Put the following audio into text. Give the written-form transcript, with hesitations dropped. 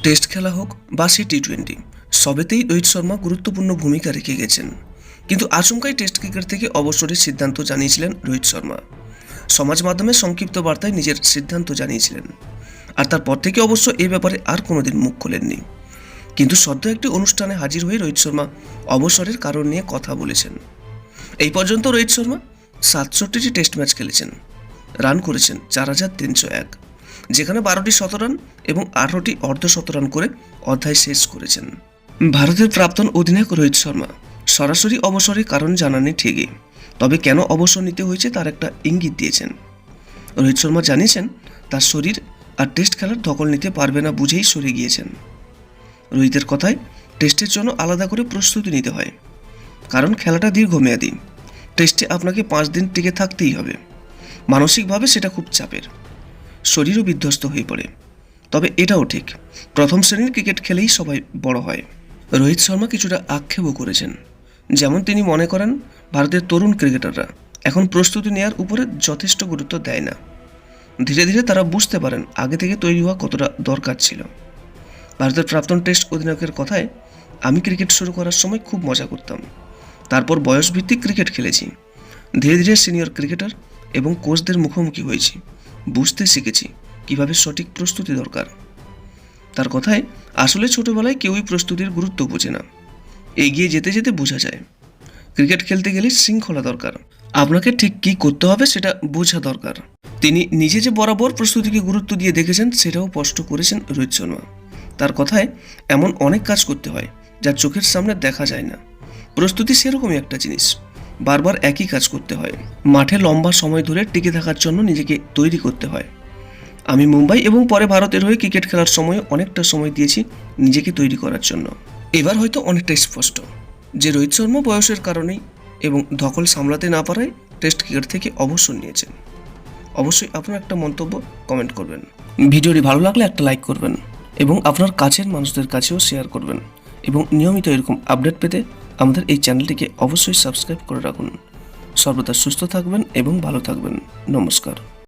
Test খেলা হোক বা সে টি-20, সবেতেই রোহিত শর্মা গুরুত্বপূর্ণ ভূমিকা রেখে গেছেন। কিন্তু আচমকাই টেস্ট ক্রিকেট থেকে অবসরের সিদ্ধান্ত জানিয়েছিলেন রোহিত শর্মা। সমাজ মাধ্যমে সংক্ষিপ্ত বার্তায় নিজের সিদ্ধান্ত জানিয়েছিলেন, আর তারপর থেকে অবশ্য এ ব্যাপারে আর কোনোদিন মুখ খোলেননি। কিন্তু সদ্য একটি অনুষ্ঠানে হাজির হয়ে রোহিত শর্মা অবসরের কারণ নিয়ে কথা বলেছেন। এই পর্যন্ত রোহিত শর্মা 67টি টেস্ট ম্যাচ খেলেছেন, রান করেছেন 4301, যেখানে 12টি শতরান এবং 18টি অর্ধশতরান করে অধ্যায় শেষ করেছেন। ভারতের প্রাক্তন অধিনায়ক রোহিত শর্মা সরাসরি অবসরের কারণ জানাননি ঠিকই, তবে কেন অবসর নিতে হয়েছে তার একটা ইঙ্গিত দিয়েছেন। রোহিত শর্মা জানিয়েছেন তার শরীর আর টেস্ট খেলার দখল নিতে পারবে না বুঝেই সরে গিয়েছেন। রোহিতের কথায়, টেস্টের জন্য আলাদা করে প্রস্তুতি নিতে হয়, কারণ খেলাটা দীর্ঘমেয়াদী। টেস্টে আপনাকে 5 দিন টিকে থাকতেই হবে। মানসিকভাবে সেটা খুব চাপের, শরীরও বিধ্বস্ত হয়ে পড়ে। তবে এটাও ঠিক, প্রথম শ্রেণীর ক্রিকেট খেলেই সবাই বড় হয়। রোহিত শর্মা কিছুটা আক্ষেপও করেছেন, যেমন তিনি মনে করেন ভারতের তরুণ ক্রিকেটাররা এখন প্রস্তুতি নেওয়ার উপরে যথেষ্ট গুরুত্ব দেয় না। ধীরে ধীরে তারা বুঝতে পারেন আগে থেকে তৈরি হওয়া কতটা দরকার ছিল। ভারতের প্রাক্তন টেস্ট অধিনায়কের কথায়, আমি ক্রিকেট শুরু করার সময় খুব মজা করতাম, তারপর বয়সভিত্তিক ক্রিকেট খেলেছি, ধীরে ধীরে সিনিয়র ক্রিকেটার এবং কোচদের মুখোমুখি হয়েছি, বুঝতে শিখেছি কিভাবে সঠিক প্রস্তুতি দরকার। তার কথায়, আসলে ছোটবেলায় কেউই প্রস্তুতির গুরুত্ব বোঝে না, এগিয়ে যেতে যেতে বোঝা যায়। ক্রিকেট খেলতে গেলে শৃঙ্খলা দরকার, আপনাকে ঠিক কী করতে হবে সেটা বোঝা দরকার। তিনি নিজে যে বরাবর প্রস্তুতিকে গুরুত্ব দিয়ে দেখেছেন সেটাও স্পষ্ট করেছেন রোহিত শর্মা। তার কথায়, এমন অনেক কাজ করতে হয় যা চোখের সামনে দেখা যায় না। প্রস্তুতি সেরকমই একটা জিনিস, বারবার একই কাজ করতে হয়। মাঠে লম্বা সময় ধরে টিকে থাকার জন্য নিজেকে তৈরি করতে হয়। আমি মুম্বাই এবং পরে ভারতের হয়ে ক্রিকেট খেলার সময় অনেকটা সময় দিয়েছি নিজেকে তৈরি করার জন্য। এবার হয়তো অনেকটাই স্পষ্ট যে রোহিত শর্মা বয়সের কারণেই এবং দখল সামলাতে না পারায় টেস্ট ক্রিকেট থেকে অবসর নিয়েছেন। অবশ্যই আপনার একটা মন্তব্য কমেন্ট করবেন। ভিডিওটি ভালো লাগলে একটা লাইক করবেন এবং আপনার কাছের মানুষদের কাছেও শেয়ার করবেন। এবং নিয়মিত এরকম আপডেট পেতে আমাদের এই চ্যানেলটিকে অবশ্যই সাবস্ক্রাইব করে রাখুন। সর্বদা সুস্থ থাকবেন এবং ভালো থাকবেন। নমস্কার।